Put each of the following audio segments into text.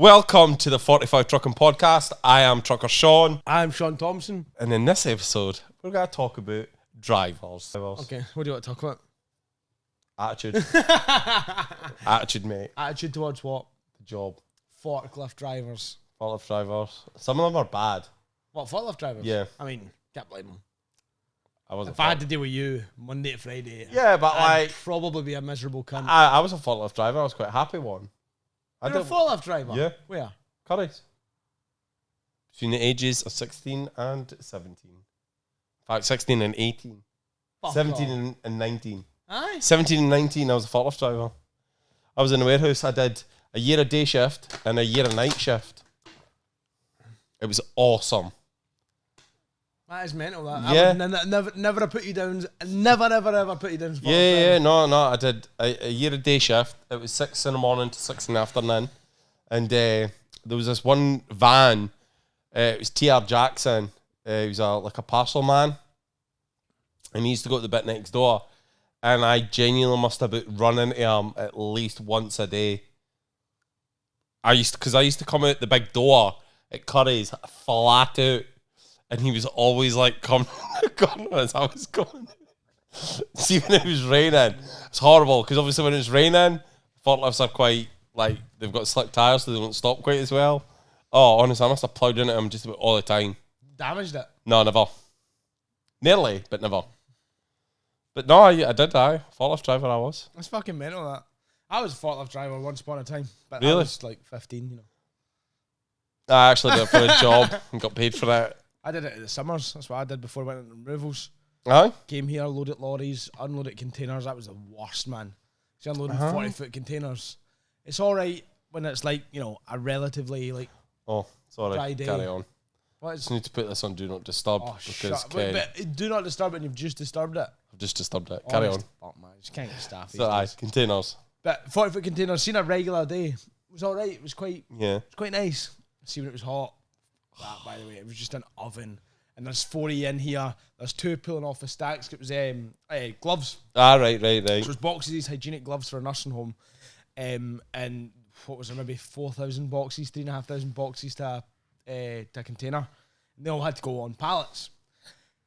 Welcome to the 45 Trucking Podcast. I am Trucker Sean. I'm Sean Thompson. And in this episode, we're going to talk about drivers. Okay, what do you want to talk about? Attitude. Attitude, mate. Attitude towards what? The job. Forklift drivers. Forklift drivers. Some of them are bad. What, forklift drivers? Yeah. I mean, can't blame them. If I had to deal with you Monday to Friday, yeah, but I'd probably be a miserable cunt. I was a forklift driver. I was quite a happy one. You're a forklift driver? Yeah. Where? Curries. Between the ages of 16 and 17. In fact, 16 and 18. Fuck 17 off. and 19. Aye? 17 and 19, I was a forklift driver. I was in the warehouse. I did a year a day shift and a year a night shift. It was awesome. That is mental, that. Yeah. I would never have put you down. Never, ever put you down. Yeah, no. I did a year a day shift. It was 6 in the morning to 6 in the afternoon. And there was this one van. It was TR Jackson. He was like a parcel man. And he used to go to the bit next door. And I genuinely must have been running into him at least once a day. I used to come out the big door at Curry's flat out. And he was always like coming as I was going. See, when it was raining, it's horrible because obviously when it's raining, forklifts are quite like they've got slick tires, so they don't stop quite as well. Oh, honestly, I must have ploughed into them just about all the time. Damaged it? No, never. Nearly, but never. But no, I did. Forklift driver, I was. That's fucking mental, that. I was a forklift driver once upon a time, but Really? I was like 15, you know. I actually did it for a job and got paid for it. I did it in the summers. That's what I did before I went into removals. Aye? Came here, loaded lorries, unloaded containers. That was the worst, man. See, unloading 40-foot containers. It's all right when it's like, you know, a relatively like Oh, sorry. dry day. Carry on. What I is? just need to put this on Do Not Disturb Oh, because shut. But do not disturb it, and you've just disturbed it. I've just disturbed it. Carry on. Honest. Fuck, man, you just can't get staff. So, aye, containers. But 40-foot containers, seen a regular day. It was all right. It was quite nice. See, when it was hot. That, by the way, it was just an oven. And there's 40 in here. There's 2 pulling off the stacks. It was gloves. Ah, right. So it was boxes, these hygienic gloves for a nursing home. And what was there, maybe 4,000 boxes, 3,500 boxes to a container. And they all had to go on pallets.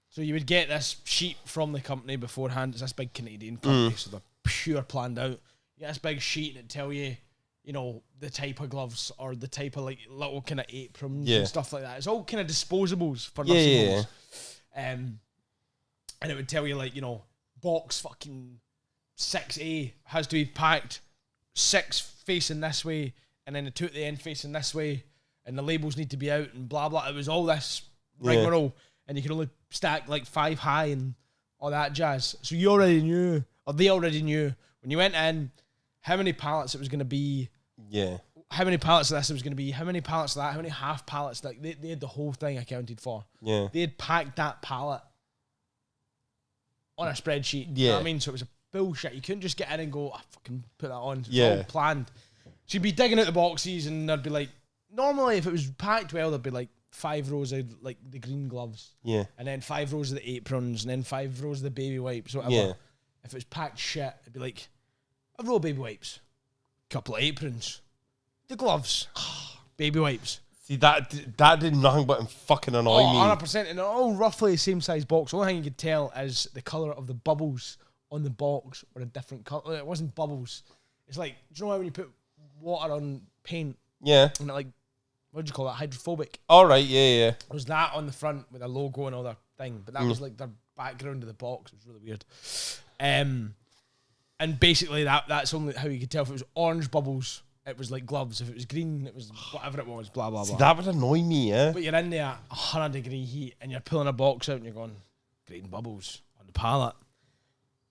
So you would get this sheet from the company beforehand. It's this big Canadian company, so they're pure planned out. You get this big sheet and it'd tell you, you know, the type of gloves or the type of like little kind of aprons and stuff like that. It's all kind of disposables for nursing homes. And it would tell you like, you know, box fucking 6A has to be packed 6 facing this way and then the 2 at the end facing this way and the labels need to be out and blah blah. It was all this rigmarole and you could only stack like 5 high and all that jazz. So you already knew, or they already knew when you went in how many pallets it was going to be. Yeah. How many pallets of this it was going to be, how many pallets of that, how many half pallets. Like they had the whole thing accounted for. Yeah. They had packed that pallet on a spreadsheet. Yeah. You know what I mean? So it was a bullshit. You couldn't just get in and go, fucking put that on. It was all planned. So you'd be digging out the boxes and there'd be like, normally if it was packed well, there'd be like 5 rows of like the green gloves. Yeah. And then 5 rows of the aprons and then 5 rows of the baby wipes, whatever. Yeah. If it was packed shit, it'd be like a row of baby wipes, couple of aprons, the gloves, baby wipes. See, that did nothing but fucking annoy me. 100%. And they're all roughly the same size box. The only thing you could tell is the colour of the bubbles on the box were a different colour. It wasn't bubbles. It's like, do you know how when you put water on paint? Yeah. And it like, what do you call that? Hydrophobic. All right, yeah. It was that on the front with a logo and all that thing. But that was like their background of the box. It was really weird. And basically that's only how you could tell. If it was orange bubbles, it was like gloves. If it was green, it was whatever it was, blah, blah, blah. See, that would annoy me, But you're in there, 100-degree heat, and you're pulling a box out and you're going, green bubbles on the pallet.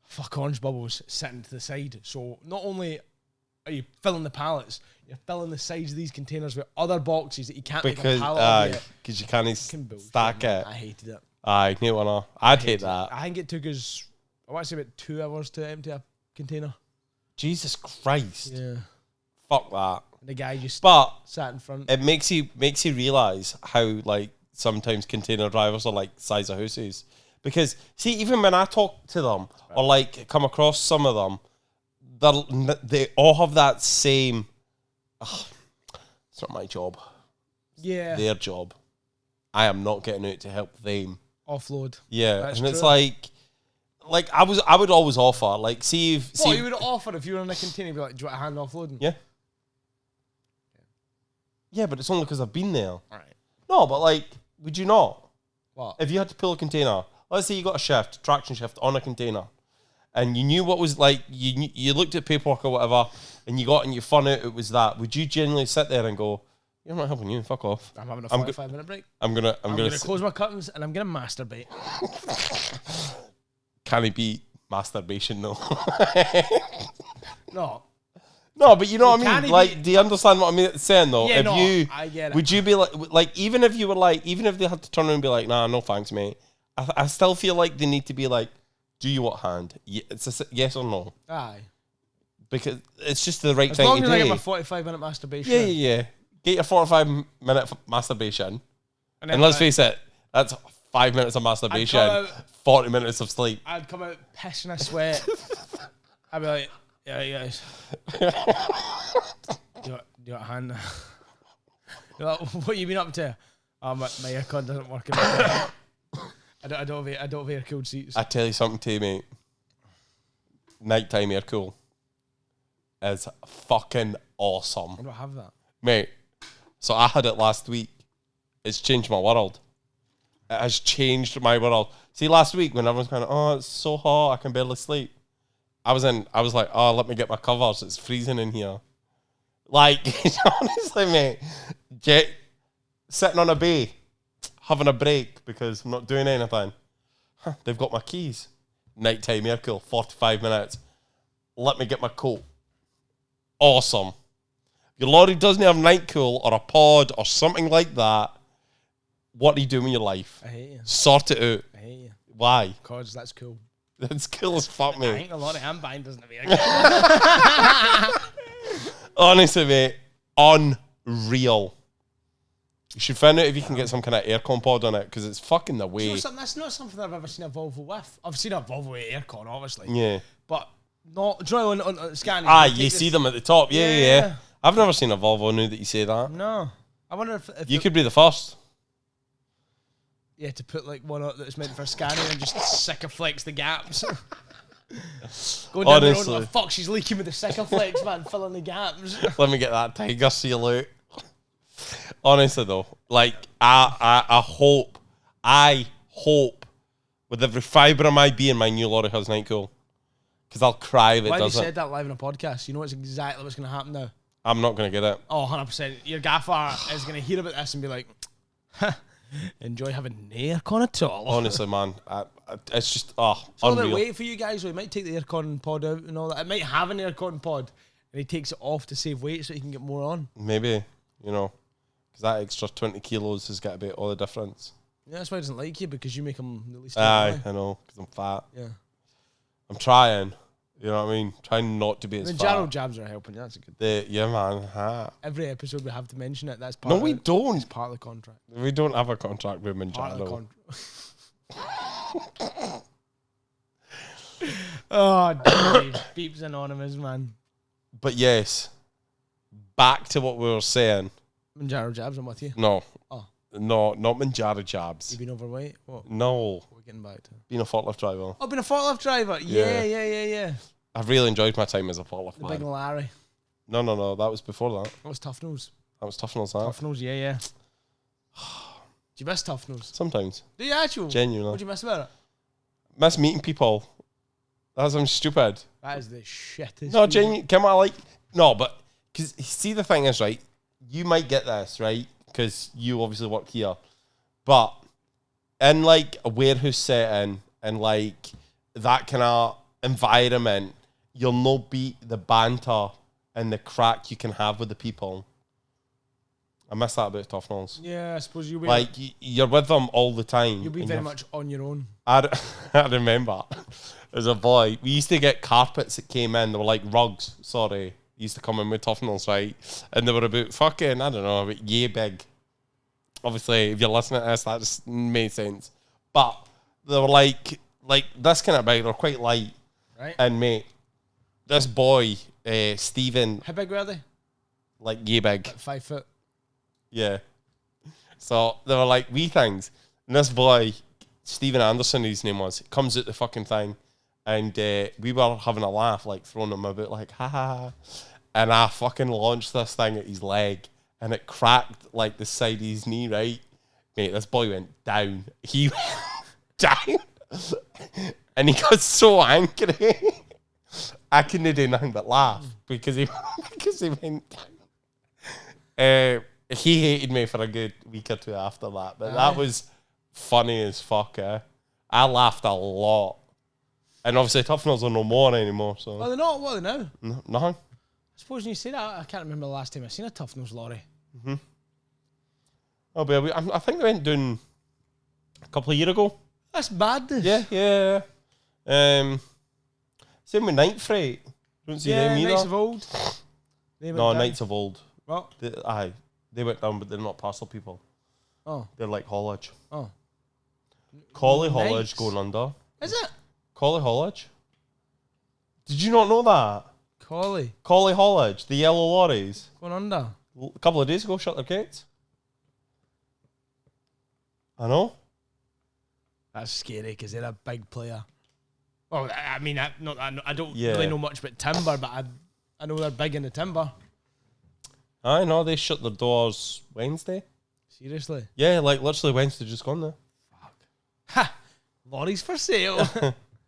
Fuck orange bubbles sitting to the side. So not only are you filling the pallets, you're filling the sides of these containers with other boxes that you can't make a pallet of yet. Because you can't stack it. I hated it. Aye, no one. I'd hate that. I think it took us, I want to say about 2 hours to empty a container. Jesus Christ. Yeah. Fuck that. And the guy just sat in front. It makes you realise how like sometimes container drivers are like size of houses. Because see, even when I talk to them or like come across some of them, they all have that same It's not my job. Yeah. Their job. I am not getting out to help them. Offload. Yeah, That's and it's true. like I would always offer, like, see You would offer if you were in a container, you'd be like, do you want a hand offloading? Yeah. Yeah, but it's only because I've been there. All right. No, but like, would you not? What? If you had to pull a container, let's say you got a shift, traction shift on a container, and you knew what was like, you looked at paperwork or whatever, and you got and you found out it was that, would you genuinely sit there and go, yeah, I'm not helping you, fuck off. I'm having a 45-minute break. I'm gonna close my curtains and I'm gonna masturbate. Can it be masturbation though? No. No, but you know what I Can mean? it Like, be- do you understand what I'm saying though? Yeah, If I get it. would you be like, even if you were like, even if they had to turn around and be like, nah, no thanks, mate. I still feel like they need to be like, do you want hand? It's a yes or no. Aye. Because it's just the right As thing long to as I do. get my 45-minute masturbation. Yeah. Get your 45-minute masturbation. And And let's face it, that's 5 minutes of masturbation, I'd 40 minutes of sleep. I'd come out pissing a sweat. I'd be like, yeah, guys. do you want a hand? You're like, what you been up to? Oh, my aircon doesn't work. I don't have air-cooled seats. I tell you something to you, mate. Nighttime air cool is fucking awesome. I don't have that. Mate, so I had it last week. It's changed my world. It has changed my world. See, last week when everyone's kind of, oh, it's so hot, I can barely sleep. I was like, oh, let me get my covers. It's freezing in here. Like, honestly, mate, sitting on a bay, having a break because I'm not doing anything. They've got my keys. Nighttime air cool, 45 minutes. Let me get my coat. Awesome. Your lorry doesn't have night cool or a pod or something like that. What are you doing with your life? I hate you. Sort it out. I hate you. Why? Cause that's cool. That's cool as fuck, I mate. think a lot of buying doesn't have Honestly, mate, unreal. You should find out if you can get some kind of aircon pod on it because it's fucking the way. That's not something I've ever seen a Volvo with. I've seen a Volvo with aircon, obviously. Yeah. But not, do you know, on scanning. You see them at the top. Yeah. I've never seen a Volvo now that you say that. No. I wonder if You could be the first. Yeah, to put like one out that's meant for scanning and just Sikaflex the gaps. Go down the road, Honestly. like, fuck, she's leaking with the Sikaflex, man, filling the gaps. Let me get that tiger seal out. Honestly though, like I hope with every fibre of my being my new lorry has night cool. Because I'll cry if it Why have you doesn't. said that live on a podcast? You know what's exactly what's going to happen now? I'm not going to get it. Oh, 100%. Your gaffer is going to hear about this and be like, enjoy having no aircon at all. Honestly, man. It's just, So they're unreal. waiting for you guys. So he might take the aircon pod out and all that. It might have an aircon pod and he takes it off to save weight so he can get more on. Maybe, because that extra 20 kilos has got to be all the difference. Yeah, that's why he doesn't like you, because you make him the least. Aye, I know, because I'm fat. Yeah. I'm trying. You know what I mean? Trying not to be as The fat. Jarrow jabs are helping you. That's a good. Yeah, man. Every episode we have to mention it. That's part No, of we it. don't. It's part of the contract. We don't have a contract with Part of the Manjaro. contract. Oh, Dave. Beeps Anonymous, man. But yes, back to what we were saying. Manjaro jabs, I'm with you. No. Oh. No, not Manjaro jabs. You've been overweight? What? No. What are we getting back to? Being a forklift driver. Oh, been a forklift driver? Yeah. I've really enjoyed my time as a forklift The big man. Larry. No. That was before that. That was Tough Nose. That was Tough Nose, that. Tough Nose, yeah. Do you miss Tough Nose? Sometimes. Do you actually? Genuinely. What do you miss about it? Miss meeting people. That's I'm stupid. That is the shittest. No, genuinely. Come on, no, but because see the thing is, right? You might get this, right? Because you obviously work here, but in like a warehouse setting and like that kind of environment, you'll not beat the banter and the crack you can have with the people. I miss that about Tough Nose. Yeah, I suppose you will. Like you're with them all the time. You'll be and very you're- much on your own. I remember as a boy, we used to get carpets that came in. They were like rugs, sorry. Used to come in with Tough Nose, right? And they were about fucking, I don't know, about yay big. Obviously, if you're listening to this, that just made sense. But they were like this kind of big. They were quite light. Right. And mate, this boy, Stephen, How big were they? like yay big. Like 5 foot. Yeah. So they were like wee things. And this boy, Stephen Anderson, his name was, comes at the fucking thing. And we were having a laugh, like throwing him about, like, ha ha ha. And I fucking launched this thing at his leg. And it cracked, like, the side of his knee, right? Mate, this boy went down. He went down. And he got so angry. I couldn't do nothing but laugh because he went down. He hated me for a good week or two after that. But that was funny as fuck, eh? I laughed a lot. And obviously Tough Nuts are no more anymore, so... Well, they're not. What are they now? Nothing. I suppose when you say that, I can't remember the last time I seen a Tough Nose lorry. Mm-hmm. Oh, but I think they went down a couple of years ago. That's bad. Yeah. Same with Night Freight. Don't see them either. Knights of Old. Knights of Old. What? They went down, but they're not parcel people. Oh. They're like haulage. Oh. Collie haulage going under. Is it? Collie haulage? Did you not know that? Collie haulage, the yellow lorries. going under. A couple of days ago, shut their gates. I know. That's scary because they're a big player. Well, I mean, I don't really know much about timber, but I know they're big in the timber. I know, they shut their doors Wednesday. Seriously? Yeah, like literally Wednesday just gone there. Fuck. Ha! Lorries for sale.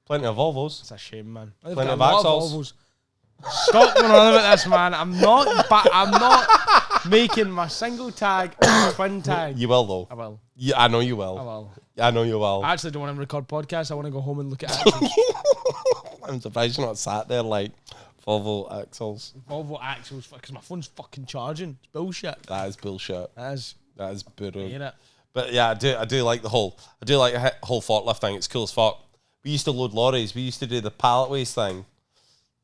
Plenty of Volvos. It's a shame, man. Plenty of Axles. Stop going on about this, man. I'm not making my single tag or twin tag. You will, though. I will. Yeah, I know you will. I will. I know you will. I actually don't want to record podcasts. I want to go home and look at axles. I'm surprised you're not sat there like Volvo axles. Volvo axles, because my phone's fucking charging. It's bullshit. That is bullshit. That is brutal. it. But yeah, I do like the whole forklift thing. It's cool as fuck. We used to load lorries. We used to do the pallet waste thing.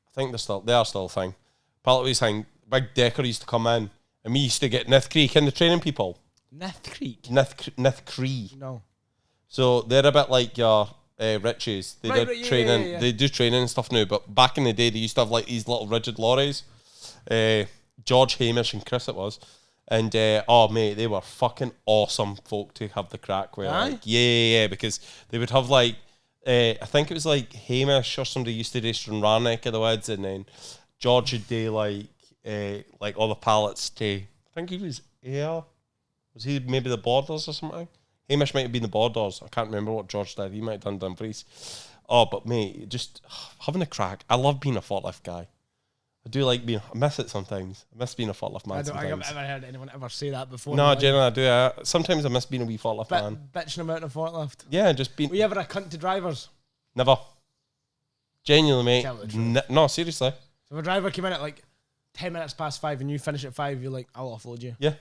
I think they are still a thing. Pallet waste thing. Big decker used to come in, and we used to get Nith Creek in the training people. Nith Creek? Nith Creek. No. So they're a bit like your Riches. They did training. Yeah. They do training and stuff now, but back in the day, they used to have like these little rigid lorries. George, Hamish, and Chris it was. And oh mate, they were fucking awesome folk to have the crack with. Like, yeah, because they would have like I think it was like Hamish or somebody used to do Stranraer neck of the woods, and then George would do like all the pallets to, I think he was was he maybe the Borders or something? Hamish might have been the Borders. I can't remember what George did. He might have done Dumfries. Oh, but mate, just having a crack. I love being a forklift guy. I do like being. I miss it sometimes. I miss being a forklift man. I haven't ever heard anyone ever say that before. No, generally I do. Sometimes I miss being a wee forklift man. Bitching about a forklift. Yeah, just being. Were you ever a cunt to drivers? Never. Genuinely, mate. No, seriously. So if a driver came in at like 10 minutes past 5 and you finish at 5, you're like, I'll offload you. Yeah.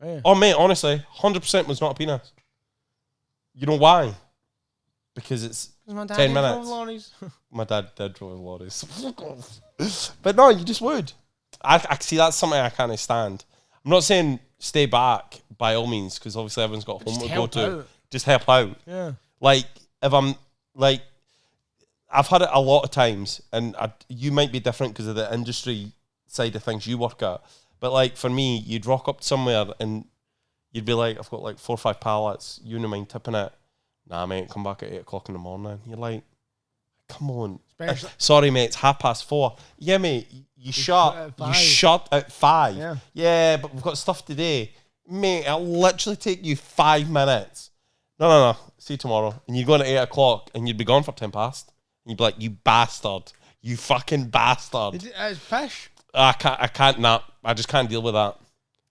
Oh, yeah. Oh mate, honestly, 100% was not a penis. You know why? Because it's 10 minutes. My dad did drive lorries. But no, you just would. I see that's something I can't stand. I'm not saying stay back by all means, because obviously everyone's got home to go to. Just help out. Yeah. Like, if I'm, like, I've had it a lot of times, and you might be different because of the industry side of things you work at. But like for me, you'd rock up somewhere and you'd be like, I've got like 4 or 5 pallets. You don't mind tipping it? Nah, mate, come back at 8 o'clock in the morning. You're like, come on. Sorry, mate, it's 4:30. Yeah, mate, you shut at 5. Yeah, but we've got stuff today. Mate, it'll literally take you 5 minutes. No. See you tomorrow. And you're going at 8 o'clock and you'd be gone for 10 past. And you'd be like, you bastard. You fucking bastard. It's pish. I can't, nah. I just can't deal with that.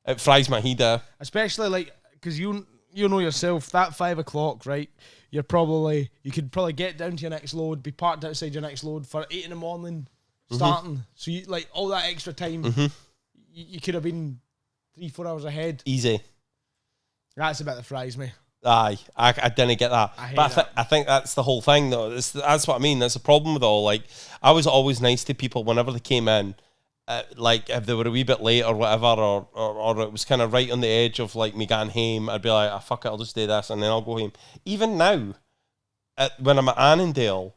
It fries my head out. Especially like, because you know yourself, that 5 o'clock, right? You could probably get down to your next load, be parked outside your next load for 8 in the morning starting. Mm-hmm. So you like all that extra time, you could have been 3-4 hours ahead. Easy. That's about the fries me. Aye, I didn't get that. I think that's the whole thing though. That's what I mean. That's the problem with all. Like, I was always nice to people whenever they came in. Like if they were a wee bit late or whatever, or it was kind of right on the edge of like me getting home, I'd be like, fuck it, I'll just do this and then I'll go home. Even now, when I'm at Annandale,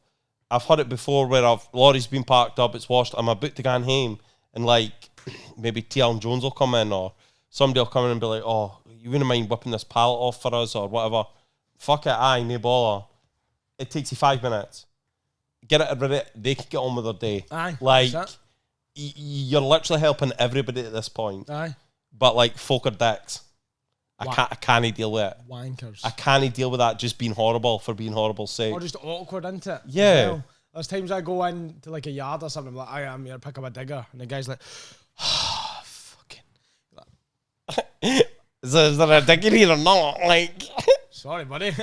I've had it before where lorry's been parked up, it's washed, I'm about to go home, and like maybe TL and Jones will come in or somebody will come in and be like, oh, you wouldn't mind whipping this pallet off for us or whatever. Fuck it, aye, no bother. It takes you 5 minutes. Get it ready. They can get on with their day. Aye. Like, That's you're literally helping everybody at this point. Aye. But like, folk are dicks. I can't deal with it. Wankers. I can't deal with that just being horrible for being horrible's sake. Or just awkward, isn't it? Yeah. Well, there's times I go in to like a yard or something, I'm like, I'm here to pick up a digger. And the guy's like, fucking. Is there a digger here or not? Like, sorry, buddy.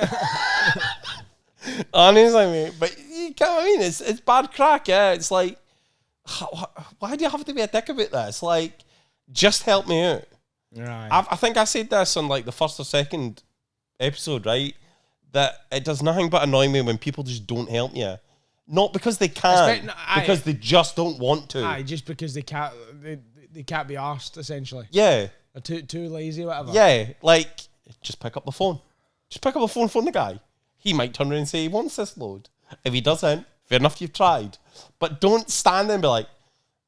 honestly, mate. But you can't, I mean, it's bad crack, yeah. It's like, why do you have to be a dick about this? Like, just help me out. Right. I think I said this on like the first or second episode, right? That it does nothing but annoy me when people just don't help you. Not because they can't, because they just don't want to. Aye, just because they can't be arsed, essentially. Yeah. Or too lazy, whatever. Yeah, like, just pick up the phone. Just pick up the phone the guy. He might turn around and say he wants this load. If he doesn't, fair enough, you've tried. But don't stand there and be like,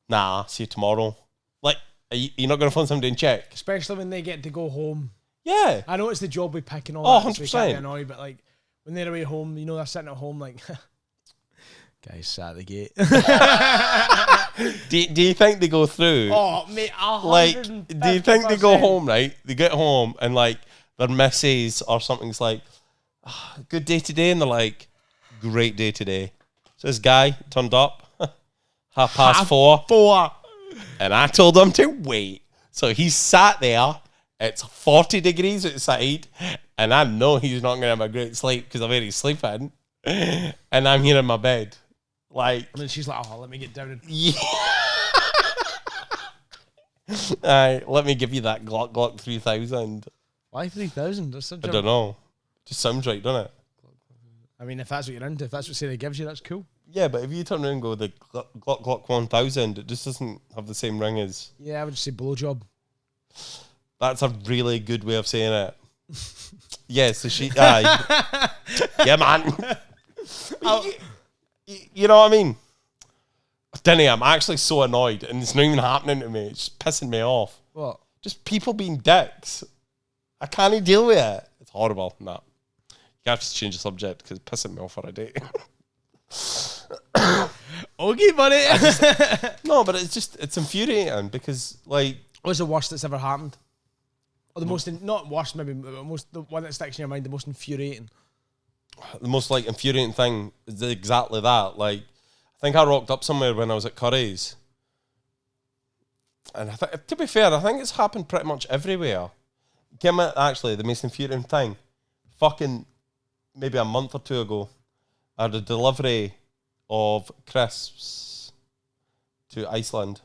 nah, see you tomorrow. Like, you're not going to phone somebody and check. Especially when they get to go home. Yeah. I know it's the job we pick and all Oh, that, 100%. so we can't be annoyed, but like, when they're away home, you know, they're sitting at home like, guys sat at the gate. Do you think they go through? Oh, mate, like, do you think they go home, right? They get home and like their missus or something's like, good day today, and they're like, great day today. So this guy turned up 4:30, 4. and I told him to wait. So he sat there. It's 40 degrees outside, and I know he's not going to have a great sleep because I've already sleeping, and I'm here in my bed. Like, and then she's like, oh, let me get down and... Yeah. Aye, let me give you that Glock 3000. Why 3,000? That's such I don't know. Just sounds right, doesn't it? I mean, if that's what you're into, if that's what Sarah gives you, that's cool. Yeah, but if you turn around and go the Glock 1000, it just doesn't have the same ring as... Yeah, I would just say blowjob. That's a really good way of saying it. Yeah, so she... Aye. Yeah, man. You know what I mean? Denny, I'm actually so annoyed, and it's not even happening to me. It's just pissing me off. What? Just people being dicks. I can't deal with it. It's horrible. Nah. You have to change the subject because it's pissing me off already. Okay, buddy. No, but it's infuriating because, like... What's the worst that's ever happened? Or the most, not worst, maybe, but the one that sticks in your mind, the most infuriating. The most, like, infuriating thing is exactly that. Like, I think I rocked up somewhere when I was at Curry's. And to be fair, I think it's happened pretty much everywhere. Actually, the most infuriating thing, fucking maybe a month or two ago, I had a delivery of crisps to Iceland.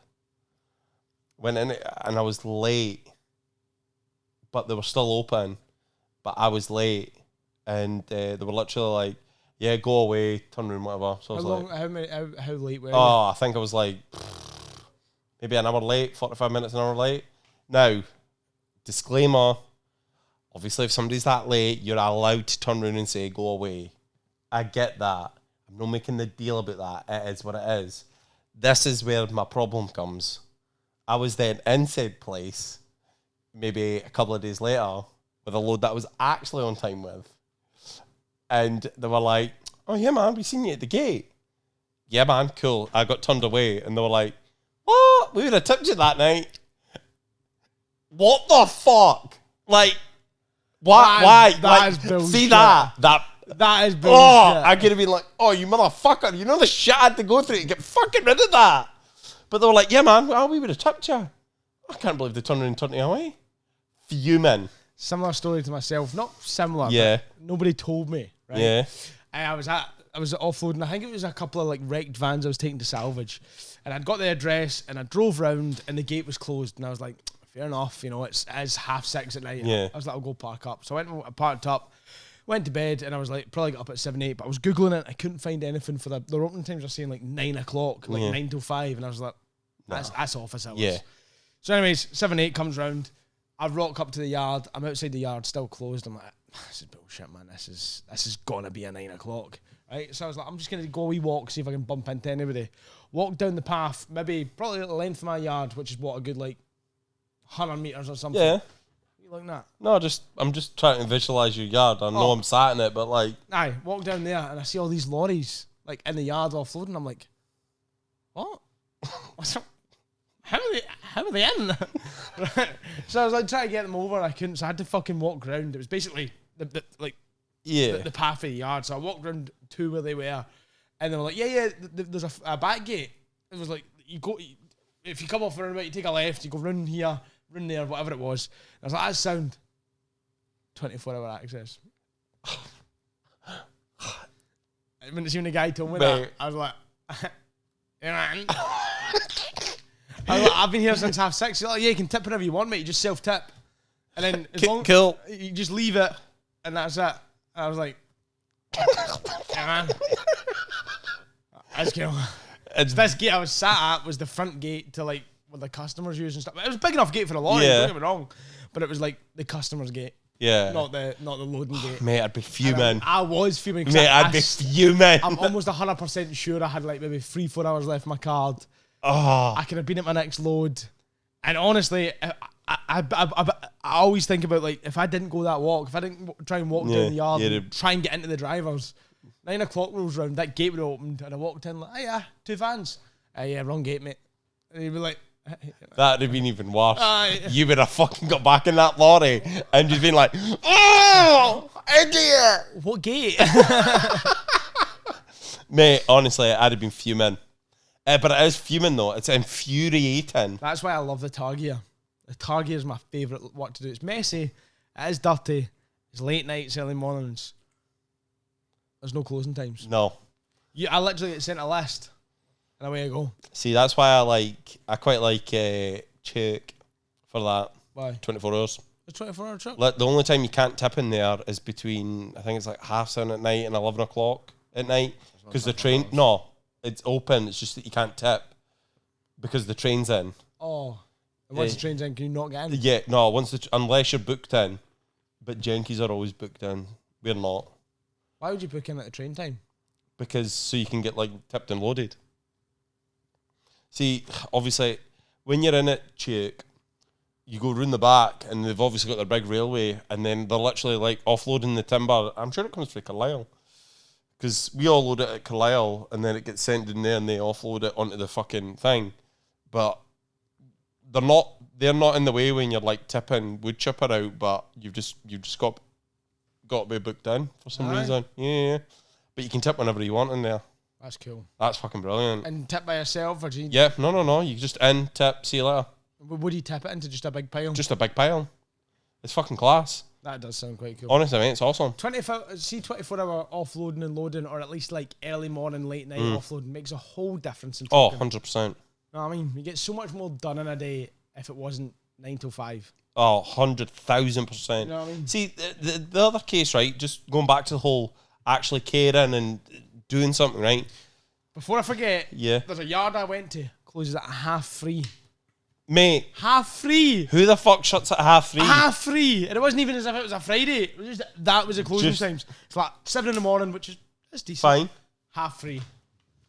Went in and I was late, but they were still open, but I was late. And they were literally like, yeah, go away, turn around, whatever. So I was how late were you? I think I was like, maybe an hour late, 45 minutes, an hour late. Now, disclaimer, obviously if somebody's that late, you're allowed to turn around and say, go away. I get that. I'm not making the deal about that. It is what it is. This is where my problem comes. I was then in said place, maybe a couple of days later, with a load that I was actually on time with. And they were like, oh yeah, man, we seen you at the gate. Yeah, man, cool. I got turned away. And they were like, what? We would have tipped you that night. What the fuck? Like, why? That is bullshit. See that? That is bullshit. Oh, I could have been like, oh, you motherfucker. You know the shit I had to go through to get fucking rid of that. But they were like, yeah, man, well, we would have tipped you. I can't believe they turned around and turned you away. Fuming. Similar story to myself. Not similar, yeah. But nobody told me, right? Yeah. And I was offloading, I think it was a couple of like wrecked vans I was taking to salvage. And I'd got the address and I drove round and the gate was closed. And I was like, fair enough, you know, it's 6:30 at night. Yeah. I was like, I'll go park up. So I parked up, went to bed, and I was like, probably got up at 7, 8, but I was Googling it. I couldn't find anything for their opening times were saying like 9 o'clock, like 9 till 5. And I was like, that's office hours. Yeah. So anyways, 7, 8 comes round. I rock up to the yard. I'm outside the yard, still closed. I'm like, this is bullshit, man. This is gonna be a 9 o'clock, right? So I was like, I'm just gonna go a wee walk, see if I can bump into anybody. Walk down the path, probably the length of my yard, which is what, a good like 100 meters or something. Yeah. What are you looking at? No, I'm just trying to visualize your yard. I know I'm sat in it, but like... Aye, walk down there and I see all these lorries like in the yard offloading. I'm like, what? What's up? How are they in? Right. So I was like trying to get them over and I couldn't, so I had to fucking walk around. It was basically the path of the yard. So I walked around to where they were and they were like, yeah, there's a back gate. It was like, you go, if you come off the roundabout, you take a left, you go round here, round there, whatever it was. I was like, that's sound. 24-hour access. When the guy told me that, I was like, yeah, man. I was like, I've been here since 6:30. He's like, yeah, you can tip whenever you want, mate. You just self-tip. And then as long cool. You just leave it, and that's it. And I was like, yeah, man. That's cool. This gate I was sat at was the front gate to like what the customers use and stuff. It was a big enough gate for the lorry, don't get me wrong. But it was like the customer's gate. Yeah. Not the loading gate. Mate, I'd be fuming. I was fuming. Mate, I'd be fuming. I'm almost 100% sure I had like maybe 3-4 hours left in my card. Oh. I could have been at my next load. And honestly, I always think about like if I didn't go that walk, if I didn't try and walk down the yard and try and get into the drivers, 9 o'clock rolls round, that gate would have opened and I walked in like, oh yeah, 2 vans. Yeah, wrong gate, mate. And he'd be like, that'd have been even worse. You would have fucking got back in that lorry and just been like, oh, idiot. What gate? Mate, honestly, I'd have been fuming. But it is fuming though. It's infuriating. That's why I love the Targia. The Targia is my favourite what to do. It's messy. It is dirty. It's late nights, early mornings. There's no closing times. No. I literally get sent a list. And away I go. See, that's why I quite like Chuck for that. Why? 24 hours. A 24-hour truck? The only time you can't tip in there is between, I think it's like 7:30 at night and 11 o'clock at night. Because the train, it's open. It's just that you can't tip because the train's in. Oh. And once the train's in, can you not get in? Yeah, no, unless you're booked in. But Jenkies are always booked in. We're not. Why would you book in at the train time? Because so you can get like tipped and loaded. See, obviously, when you're in it, Chuck, you go round the back and they've obviously got their big railway and then they're literally like offloading the timber. I'm sure it comes from Carlisle. Because we all load it at Carlisle and then it gets sent in there and they offload it onto the fucking thing. But they're not in the way when you're like tipping wood chipper out, but you've just got to be booked in for some reason. Yeah. But you can tip whenever you want in there. That's cool. That's fucking brilliant. And tip by yourself or do you... Yeah, no. You just in, tip, see you later. Would you tip it into just a big pile? Just a big pile. It's fucking class. That does sound quite cool. Honestly, mate, it's awesome. 24-hour offloading and loading, or at least like early morning, late night offloading makes a whole difference. In 100%. You know what I mean? You get so much more done in a day if it wasn't 9 till 5. Oh, 100,000%. You know what I mean? See, the other case, right, just going back to the whole actually caring and doing something, right? Before I forget, there's a yard I went to, closes at 3:30. Mate. 3:30. Who the fuck shuts at 3:30? 3:30. And it wasn't even as if it was a Friday. It was just, that was the closing times. It's like 7 in the morning, which is decent. Fine. 3:30.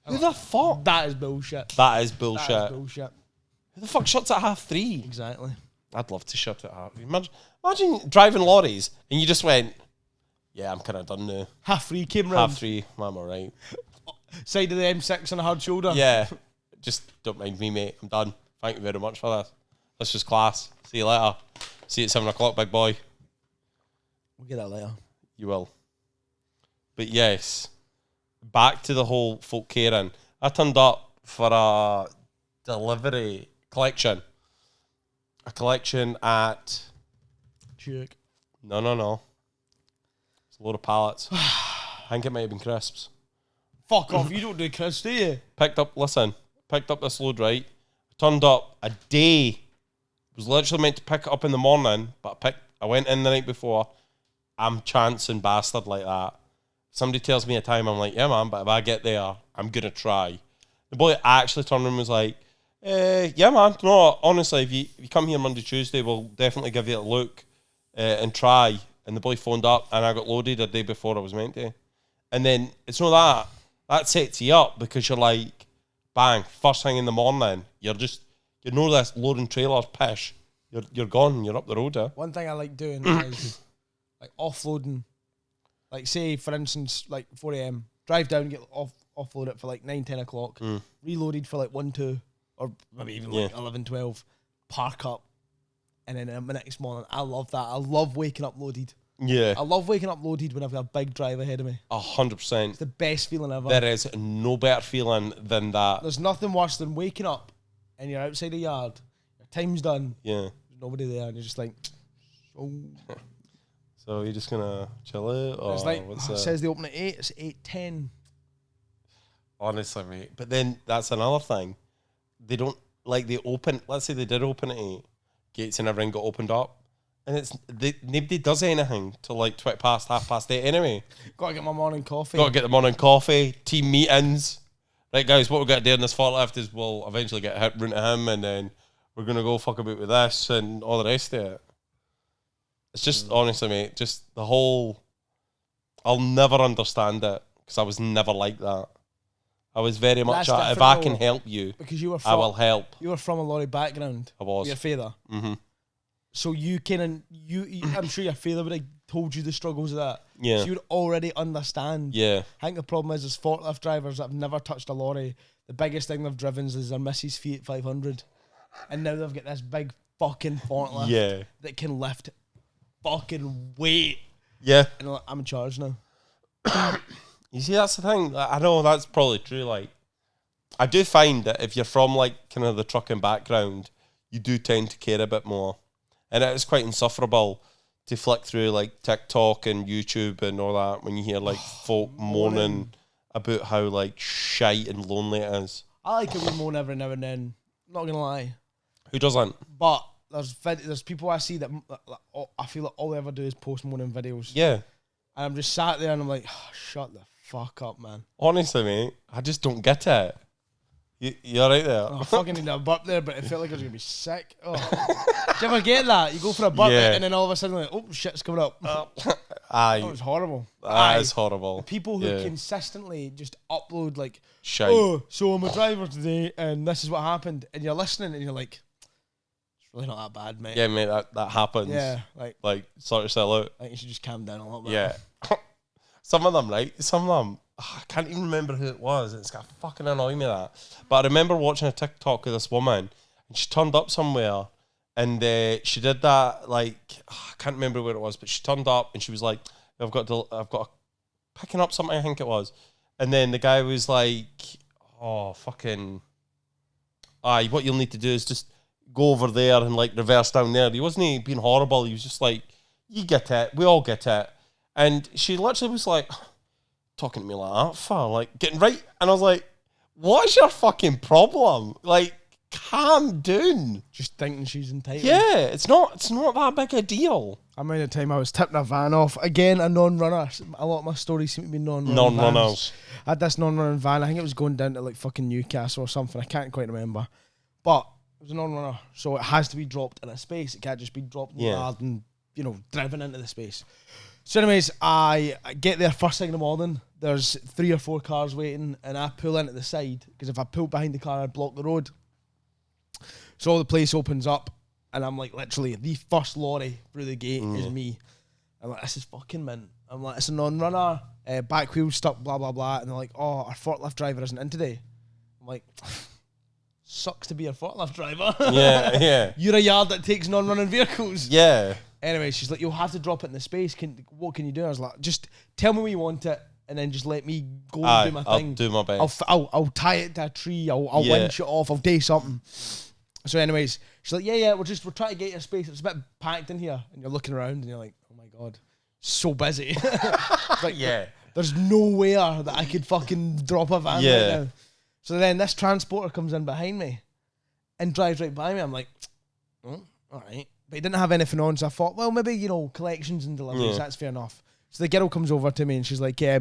Who the fuck? That is bullshit. That is bullshit. That is bullshit. Who the fuck shuts at 3:30? Exactly. I'd love to shut it at 3:30. Imagine driving lorries and you just went, yeah, I'm kind of done now. 3:30 came round. 3:30, I'm alright. Side of the M6 on a hard shoulder. Yeah. Just don't mind me, mate. I'm done. Thank you very much for this. This was class. See you later. See you at 7 o'clock, big boy. We'll get that later. You will. But yes, back to the whole folk caring. I turned up for a delivery collection. A collection at... Chuck. No. It's a load of pallets. I think it might have been crisps. Fuck off, you don't do crisps, do you? Picked up this load, right? Turned up a day. Was literally meant to pick it up in the morning, but I went in the night before. I'm chancing bastard like that. Somebody tells me a time, I'm like, yeah, man, but if I get there, I'm going to try. The boy actually turned around and was like, yeah, man, no, honestly, if you come here Monday, Tuesday, we'll definitely give you a look and try. And the boy phoned up and I got loaded a day before I was meant to. And then it's not that. That sets you up because you're like, bang, first thing in the morning, you know this loading trailers pish. you're gone. You're up the road. One thing I like doing is like offloading. Like say for instance, like 4 a.m. drive down, get offload it for like 9, 10 o'clock. Reloaded for like 1, 2, or maybe even like 11, 12. Park up, and then the next morning, I love that. I love waking up loaded. Yeah. I love waking up loaded when I've got a big drive ahead of me. 100%. It's the best feeling ever. There is no better feeling than that. There's nothing worse than waking up and you're outside the yard, your time's done. Yeah. There's nobody there, and you're just like, oh. So you're just gonna chill it, or It's like, what's it that? says they open at 8, it's 8:10. Honestly, mate. But then that's another thing. They don't like they open. Let's say they did open at 8, gates and everything got opened up, and nobody does anything till like 20 past, 8:30 anyway. Gotta get my morning coffee. Got to get the morning coffee, team meetings. Right, guys, what we're going to do in this forklift is we'll eventually get round to him, and then we're going to go fuck about with this and all the rest of it. It's just, honestly, mate, just the whole... I'll never understand it, because I was never like that. I was very much, if I can help you, because you were I will help. You were from a lorry background. I was. Your father. Mm-hmm. So you can, I'm sure your father would have told you the struggles of that. Yeah. So you'd already understand. Yeah. I think the problem is forklift drivers that have never touched a lorry, the biggest thing they've driven is their Mrs. Fiat 500. And now they've got this big fucking forklift that can lift fucking weight. Yeah. And like, I'm in charge now. You see, that's the thing. I know that's probably true. Like, I do find that if you're from like kind of the trucking background, you do tend to care a bit more. And it is quite insufferable to flick through like TikTok and YouTube and all that when you hear like folk moaning about how like shite and lonely it is. I like a wee moan every now and then. Not gonna lie. Who doesn't? But there's people I see that I feel like all they ever do is post moaning videos. Yeah. And I'm just sat there and I'm like, oh, shut the fuck up, man. Honestly, mate, I just don't get it. You all right there? Oh, I fucking need a burp there, but it felt like I was going to be sick. Oh. Do you ever get that? You go for a burp and then all of a sudden, like, oh, shit's coming up. Aye. That was horrible. That is horrible. The people who consistently just upload, like, shite. Oh, so I'm a driver today, and this is what happened. And you're listening, and you're like, it's really not that bad, mate. Yeah, mate, that happens. Yeah. Like, sort yourself out. I think you should just calm down a little bit. Yeah. Some of them, right? Some of them, I can't even remember who it was. It's got fucking annoy me that. But I remember watching a TikTok of this woman, and she turned up somewhere, and she did that, like, I can't remember where it was, but she turned up, and she was like, I've got picking up something, I think it was. And then the guy was like, oh, fucking, what you'll need to do is just go over there and, like, reverse down there. He wasn't being horrible. He was just like, you get it. We all get it. And she literally was like, talking to me like that, for like getting right. And I was like, what's your fucking problem? Like, calm down. Just thinking she's entitled. Yeah, it's not that big a deal. I remember the time I was tipping a van off. Again, a non-runner. A lot of my stories seem to be Non-runners. I had this non-running van. I think it was going down to like fucking Newcastle or something. I can't quite remember. But it was a non-runner. So it has to be dropped in a space. It can't just be dropped in the yard and, driven into the space. So anyways, I get there first thing in the morning. There's 3 or 4 cars waiting, and I pull into the side, because if I pulled behind the car, I'd block the road. So the place opens up, and I'm like, literally, the first lorry through the gate is me. I'm like, this is fucking mint. I'm like, it's a non-runner, back wheel stuck, blah, blah, blah. And they're like, oh, our forklift driver isn't in today. I'm like, sucks to be a forklift driver. Yeah. You're a yard that takes non-running vehicles. Yeah. Anyway, she's like, you'll have to drop it in the space. What can you do? I was like, just tell me where you want it, and then just let me go and do my thing. I'll do my best. I'll tie it to a tree. I'll winch it off. I'll do something. So anyways, she's like, yeah, we're trying to get your space. It's a bit packed in here. And you're looking around, and you're like, oh my God, so busy. Like, there's nowhere that I could fucking drop a van right now. So then this transporter comes in behind me and drives right by me. I'm like, oh, all right. But he didn't have anything on, so I thought, well, maybe, collections and deliveries, that's fair enough. So the girl comes over to me and she's like, yeah,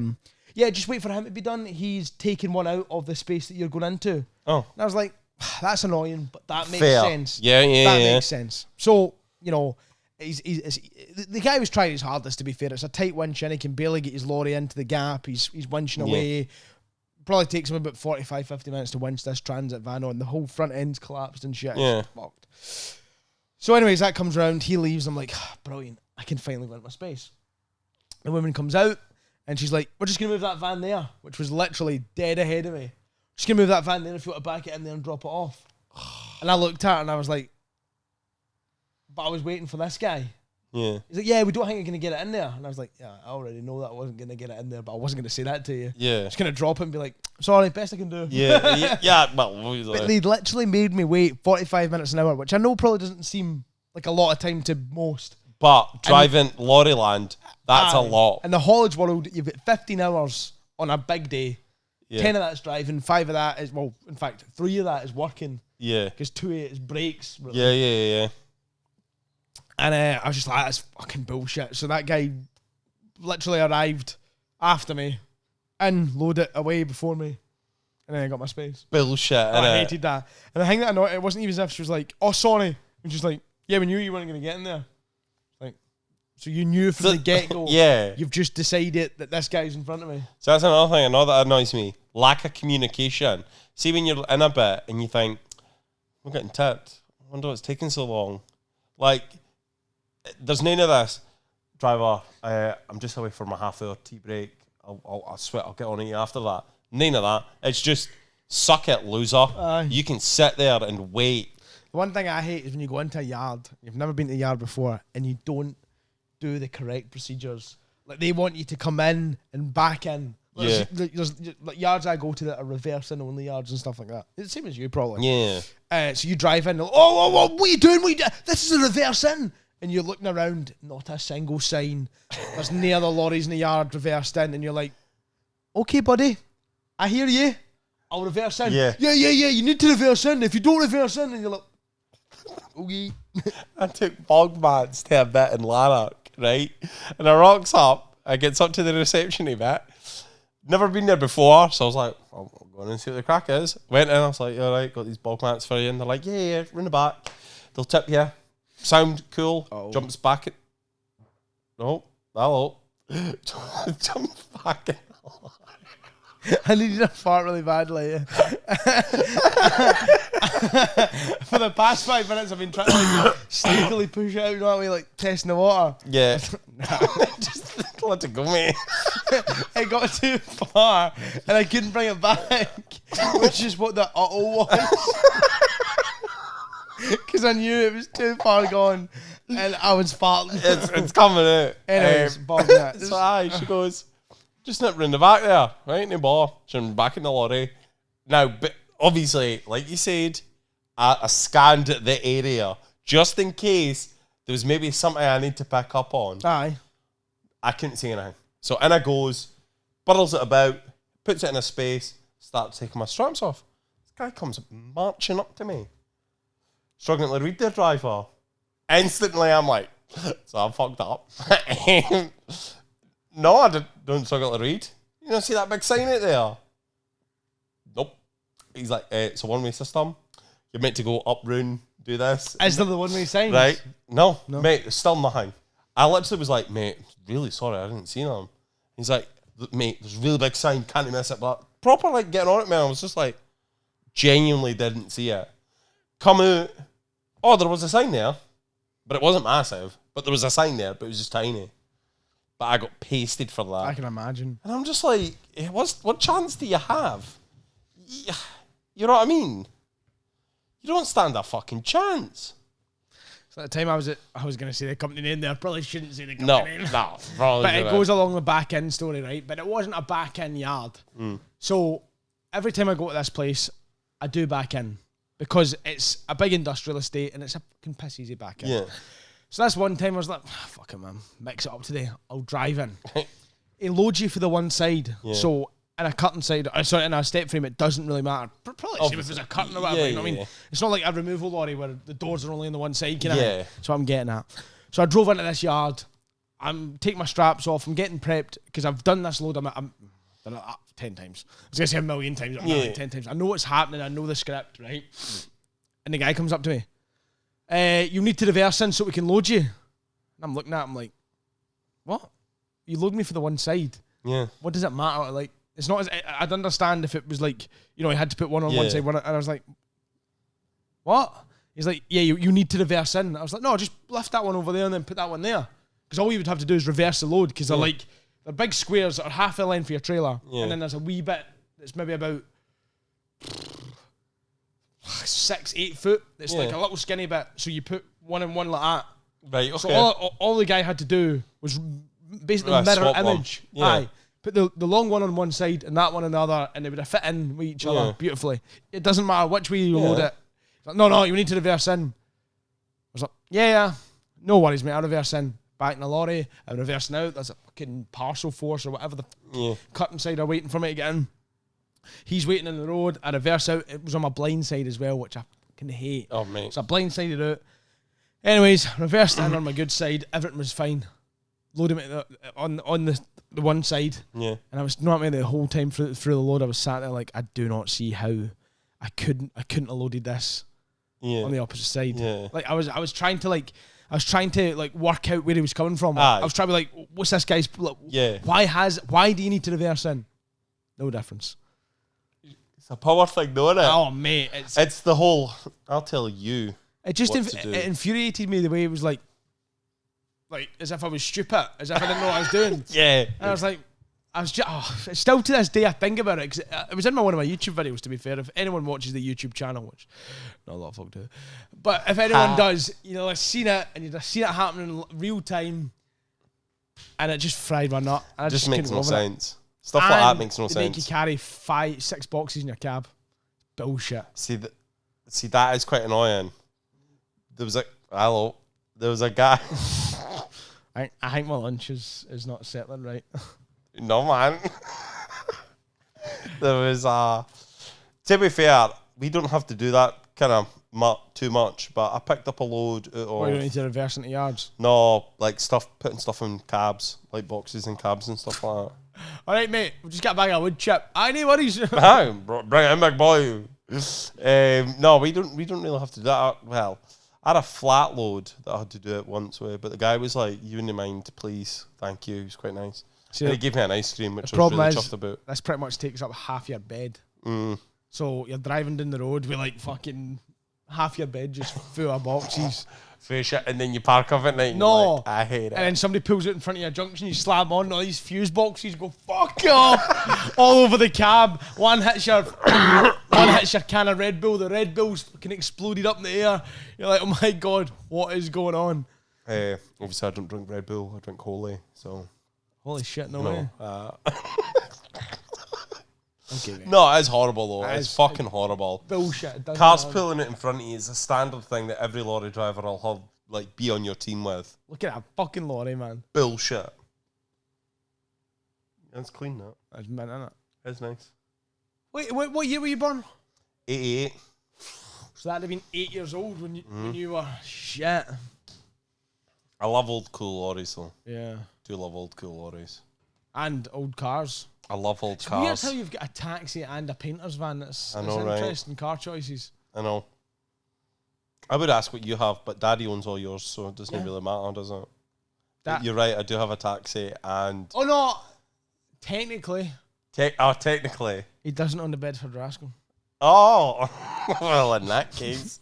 just wait for him to be done. He's taking one out of the space that you're going into. Oh. And I was like, that's annoying, but that makes fair. sense. Yeah. That makes sense. So, the guy was trying his hardest, to be fair. It's a tight winch and he can barely get his lorry into the gap. He's winching away. Probably takes him about 45, 50 minutes to winch this transit van on. The whole front end's collapsed and shit. Yeah. It's fucked. So anyways, that comes around, he leaves, I'm like, brilliant, I can finally rent my space. The woman comes out, and she's like, we're just going to move that van there, which was literally dead ahead of me. Just going to move that van there if you want to back it in there and drop it off. And I looked at her, and I was like, but I was waiting for this guy. Yeah. He's like, yeah, we don't think you're going to get it in there. And I was like, yeah, I already know that I wasn't going to get it in there, but I wasn't going to say that to you. Yeah. Just going to drop it and be like, sorry, best I can do. Yeah. Well, but they literally made me wait 45 minutes an hour, which I know probably doesn't seem like a lot of time to most. But driving lorry land, that's a lot. In the haulage world, you've got 15 hours on a big day. Yeah. 10 of that's driving, 5 of that is, well, in fact, 3 of that is working. Yeah. Because 2 of it is breaks. Really. Yeah. And I was just like, that's fucking bullshit. So that guy literally arrived after me and loaded it away before me. And then I got my space. Bullshit. I hated that. And the thing that annoyed, it wasn't even as if she was like, oh, sorry. And she's like, yeah, we knew you weren't going to get in there. Like, so you knew from the get-go. Yeah. You've just decided that this guy's in front of me. So that's another thing. I know that annoys me. Lack of communication. See, when you're in a bit and you think, we're getting tipped. I wonder what's taking so long. Like, there's none of this. Driver, I'm just away for my half-hour tea break. I swear I'll get on it after that. None of that. It's just, suck it, loser. You can sit there and wait. The one thing I hate is when you go into a yard, you've never been to a yard before, and you don't do the correct procedures. Like, they want you to come in and back in. There's like yards I go to that are reverse in only yards and stuff like that. It's the same as you, probably. Yeah. So you drive in, oh, what are you doing? This is a reverse in. And you're looking around, not a single sign. There's no other lorries in the yard reversed in, and you're like, okay, buddy, I hear you. I'll reverse in. Yeah, you need to reverse in. If you don't reverse in, and you're like, okay. I took bog mats to a bit in Lanark, right? And I rocks up, I gets up to the reception bit. Never been there before, so I was like, I'll go in and see what the crack is. Went in, I was like, all right, got these bog mats for you. And they're like, yeah, run the back. They'll tip you. Sound cool. Jumps back at... No, hello. Jumps back in. I needed a fart really badly. For the past 5 minutes, I've been trying to like, sneakily push it out, you know what I mean, like testing the water. Yeah. Just let it go, mate. It got too far, and I couldn't bring it back, which is what the was. Because I knew it was too far gone, and I was farting. It's coming out. Anyways, bog that. So she goes, just nip in the back there, right in the bar. She's back in the lorry. Now, but obviously, like you said, I scanned the area just in case there was maybe something I need to pick up on. Aye. I couldn't see anything. So in I goes, burls it about, puts it in a space, starts taking my straps off. This guy comes marching up to me, struggling to read their driver. Instantly, I'm like, so I'm fucked up. No, I don't struggle to read. You don't see that big sign out there? Nope. He's like, it's a one-way system. You're meant to go up, round, do this. Is there the one-way sign? Right? No, mate, there's still nothing. I literally was like, mate, really sorry, I didn't see them. He's like, mate, there's a really big sign, can't miss it. But proper, like, getting on it, man. I was just like, genuinely didn't see it. Come out. Oh, there was a sign there. But it wasn't massive. But there was a sign there, but it was just tiny. But I got pasted for that. I can imagine. And I'm just like, what chance do you have? You know what I mean? You don't stand a fucking chance. So at the time I was going to say the company name there. I probably shouldn't say the company name. No. But it goes along the back end story, right? But it wasn't a back end yard. So every time I go to this place, I do back in. Because it's a big industrial estate and it's a fucking piss easy back in. Yeah. So that's one time I was like, fuck it, man. Mix it up today. I'll drive in. He loads you for the one side. Yeah. So in a curtain side, sorry, in a step frame, it doesn't really matter. Probably if it's a curtain or whatever, you know what I mean? It's not like a removal lorry where the doors are only on the one side, kind of thing. That's what I'm getting at. So I drove into this yard. I'm taking my straps off. I'm getting prepped because I've done this load. I'm done it 10 times. I was going to say a million times. I'm like 10 times. I know what's happening. I know the script, right? And the guy comes up to me. You need to reverse in so we can load you. And I'm looking at him like, what? You load me for the one side. Yeah. What does it matter? Like, it's not as I'd understand if it was like, you know, he had to put one on one side, one, and I was like, what? He's like, yeah, you need to reverse in. I was like, no, just lift that one over there and then put that one there. Because all you would have to do is reverse the load. Because they're big squares that are half the length of your trailer. Yeah. And then there's a wee bit that's maybe about 6-8 foot. It's like a little skinny bit. So you put one in one like that. Right, okay. So all the guy had to do was basically mirror image. Yeah. Aye. Put the long one on one side and that one on the other, and they would have fit in with each other beautifully. It doesn't matter which way you load it. Like, no, you need to reverse in. I was like, yeah, no worries, mate. I'll reverse in. Back in the lorry, I'm reversing out. There's a fucking parcel force or whatever the cutting side are waiting for me to get in. He's waiting in the road. I reverse out. It was on my blind side as well, which I fucking hate. Oh, mate. So I blindsided out. Anyways, reversed in on my good side. Everything was fine. Loaded it on the one side. Yeah. And I was not the whole time through the load. I was sat there like, I do not see how I couldn't have loaded this on the opposite side. Yeah. Like I was trying to work out where he was coming from. I was trying to be like, what's this guy's? Why do you need to reverse in? No difference. It's a power thing, though, isn't it? Oh, mate, it's the whole. I'll tell you. It just it infuriated me the way it was like as if I was stupid, as if I didn't know what I was doing. Yeah. And I was like, still to this day I think about it, because it was in one of my YouTube videos, to be fair. If anyone watches the YouTube channel, which not a lot of folk do, but if anyone does, I've seen it, and you've seen it happening in real time, and it just fried my nut. It just makes no sense. Stuff like that makes no sense. They make you carry 5-6 boxes in your cab. Bullshit. See, that is quite annoying. There was a guy. I think my lunch is not settling right. No, man. There was to be fair, we don't have to do that kind of too much, but I picked up a load of... Or you don't need to reverse into yards? No, like putting stuff in cabs, like boxes in cabs and stuff like that. All right, mate, we'll just get back a wood chip. I need worries. Bring it in, big boy. No, we don't really have to do that. Well, I had a flat load that I had to do it once with, but the guy was like, "You wouldn't mind, please, thank you." He was quite nice. And he gave me an ice cream, which I was really chuffed about. This pretty much takes up half your bed. So you're driving down the road with like fucking half your bed just full of boxes. Fish it, and then you park off at night. And like, I hate it. And then somebody pulls it in front of your junction, you slam on all these fuse boxes, go fuck off all over the cab. One hits your can of Red Bull. The Red Bull's fucking exploded up in the air. You're like, oh my god, what is going on? Obviously, I don't drink Red Bull. I drink Holy. So holy shit, no way. Okay, no, it is horrible though. It's fucking horrible. Bullshit. Cars pulling it in front of you is a standard thing that every lorry driver will have, like, be on your team with. Look at that fucking lorry, man. Bullshit. It's clean, that. That's mint, isn't it? It's nice. Wait, what year were you born? 88. So that'd have been 8 years old when you were shit. I love old cool lorries though. Yeah. Do love old cool lorries. And old cars. I love old it's cars. It's weird how you've got a taxi and a painter's van. It's right? Interesting car choices. I know. I would ask what you have, but Daddy owns all yours, so it doesn't really matter, does it? You're right, I do have a taxi and... Oh, no! Technically. Technically. He doesn't own the Bedford Rascal. Oh! Well, in that case.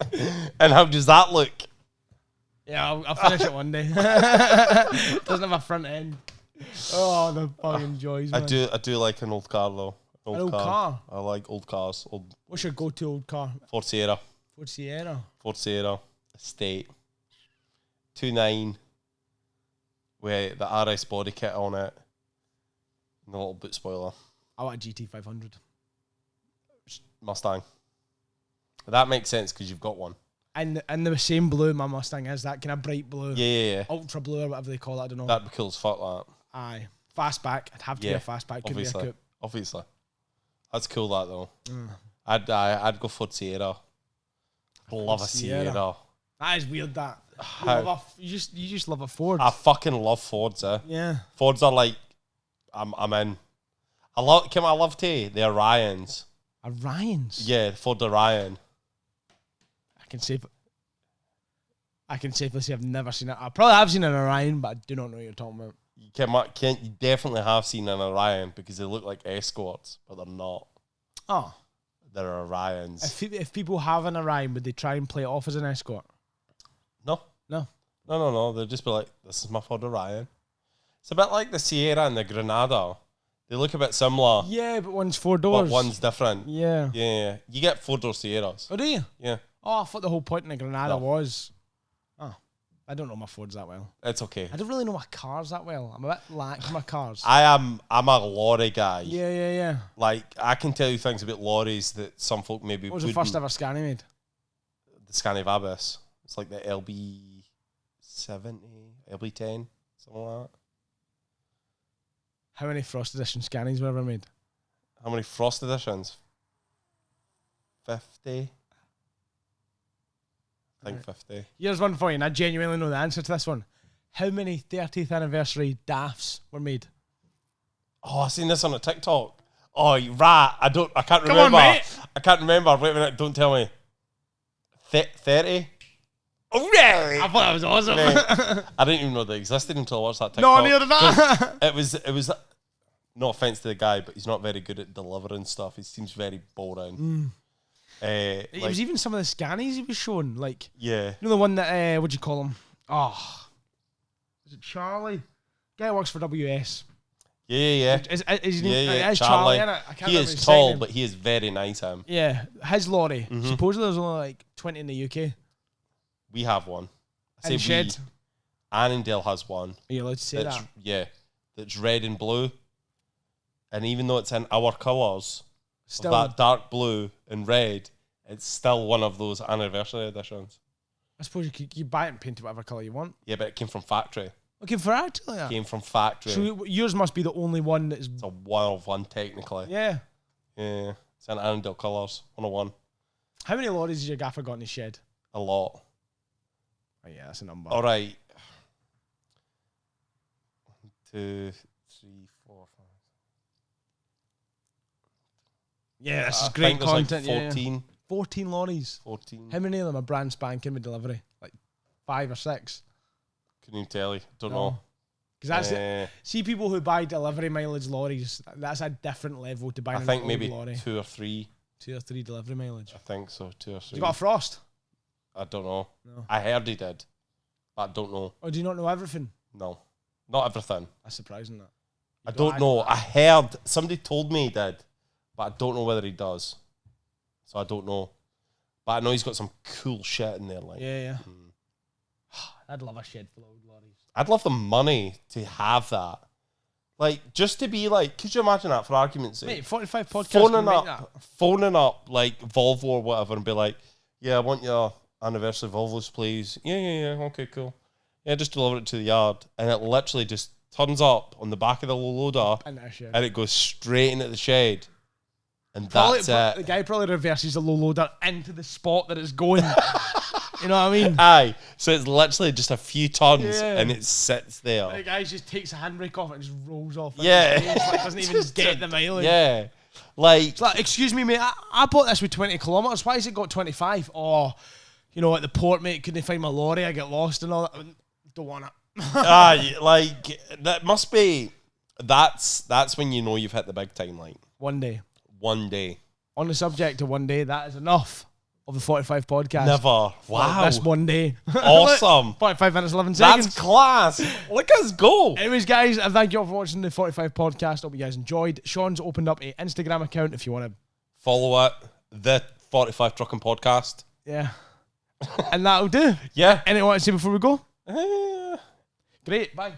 And how does that look? Yeah, I'll finish it one day. Doesn't have a front end. Oh, the fucking joys, man. I do like an old car though. An old car? I like old cars. What's your go-to old car? Ford Sierra. Ford Sierra. Estate. 2.9 with the RS body kit on it. And the little boot spoiler. I want a GT500. Mustang. That makes sense because you've got one. And the same blue my Mustang is, that kind of bright blue. Yeah. Ultra blue or whatever they call it, I don't know. That'd be cool as fuck, that. Aye. Fastback. It'd have to be a fastback. Couldn't be a coupe. Obviously. That's cool, that, though. I'd go Ford Sierra. Love a Sierra. That is weird, that. You just love a Ford. I fucking love Fords, Yeah. Fords are like, I'm in. I love the Orions. Orions? Yeah, Ford Orion. I can safely say I've never seen it. I probably have seen an Orion, but I do not know what you're talking about. You definitely have seen an Orion because they look like escorts, but they're not. Oh. There are Orions. If people have an Orion, would they try and play it off as an escort? No. No. No. They'll just be like, this is my Ford Orion. It's a bit like the Sierra and the Granada. They look a bit similar. Yeah, but one's 4 doors. But one's different. Yeah. Yeah. You get 4-door Sierras. Oh, do you? Yeah. Oh, I thought the whole point in the Granada No. was... Oh, I don't know my Fords that well. It's okay. I don't really know my cars that well. I'm a bit lax with my cars. I'm a lorry guy. Yeah. Like, I can tell you things about lorries that some folk maybe What was the first ever Scania made? The Scania Vabis. It's like the LB70, LB10, something like that. How many Frost Edition Scanias were ever made? How many Frost editions? 50. I think 50. Here's one for you, and I genuinely know the answer to this one. How many 30th anniversary DAFs were made? Oh, I seen this on a TikTok. Oh, you rat. I can't remember. Come on, mate. I can't remember. Wait a minute. Don't tell me. 30? Oh, really? I thought that was awesome. I didn't even know they existed until I watched that TikTok. No, neither did I. It was. No offense to the guy, but he's not very good at delivering stuff. He seems very boring. It was even some of the Scanias he was showing, like yeah. you know the one that what'd you call him? Oh, is it Charlie? Guy who works for WS. Yeah. Is his name? Yeah. It is Charlie. Charlie, innit? I can't He remember is his tall, second but he is very nice. Him. yeah, his lorry. Supposedly there's only like 20 in the UK. We have one. I In say shed. we. Annandale has one. Are you allowed to say that? Yeah. That's red and blue. And even though it's in our colours, Still, that dark blue and red, it's still one of those anniversary editions. I suppose you buy it and paint it whatever colour you want. Yeah, but it came from factory. Okay, for actually that. Came from factory. So yours must be the only one that's... It's a 1 of 1 technically. Yeah. Yeah. It's in Annandale colours. 101. How many lorries has your gaffer got in his shed? A lot. Oh yeah, that's a number. All right. 1, 2, 3, 4, 5. Yeah, this is I great think there's content. like yeah. 14. 14 lorries. 14. How many of them are brand spanking with delivery? Like 5 or 6? Couldn't even tell you. Don't know. Because that's it. See people who buy delivery mileage lorries, that's a different level to buying I an think old maybe lorry. 2 or 3. 2 or 3 delivery mileage. I think so. 2 or 3. You got a Frost? I don't know. No. I heard he did. But I don't know. Or do you not know everything? No. Not everything. That's surprising that. I don't know. I heard. Somebody told me he did. But I don't know whether he does. So I don't know. But I know he's got some cool shit in there. Like, Yeah. I'd love a shed full of old lorries. I'd love the money to have that. Like, just to be like, could you imagine that for argument's sake? Mate, 45 podcasts. Phoning up like Volvo or whatever and be like, yeah, I want your anniversary Volvos, please. Yeah. Okay, cool. Yeah, just deliver it to the yard. And it literally just turns up on the back of the low loader In that shed. and it goes straight into the shed. And Probably, that's the it. guy probably reverses the low loader into the spot that it's going. You know what I mean? Aye. So it's literally just a few tons Yeah. and it sits there. The guy just takes a handbrake off and just rolls off. Yeah. Like, doesn't even get the mileage. Yeah. Like, It's like, excuse me, mate, I bought this with 20 kilometres. Why has it got 25? Oh, you know, at the port, mate, couldn't find my lorry. I get lost and all that. Don't want it. aye, like, that must be, that's when you know you've hit the big time, like, One day. one day. On the subject of one day, that is enough of the 45 podcast. Never. Wow. That's one day. Awesome. 45 minutes, 11 seconds. That's class. Look us go. Anyways, guys, thank you all for watching the 45 podcast. Hope you guys enjoyed. Sean's opened up an Instagram account if you want to. Follow it, the 45 Trucking Podcast. Yeah. And that'll do. Yeah. Anything you want to say before we go? Uh, Great. Bye.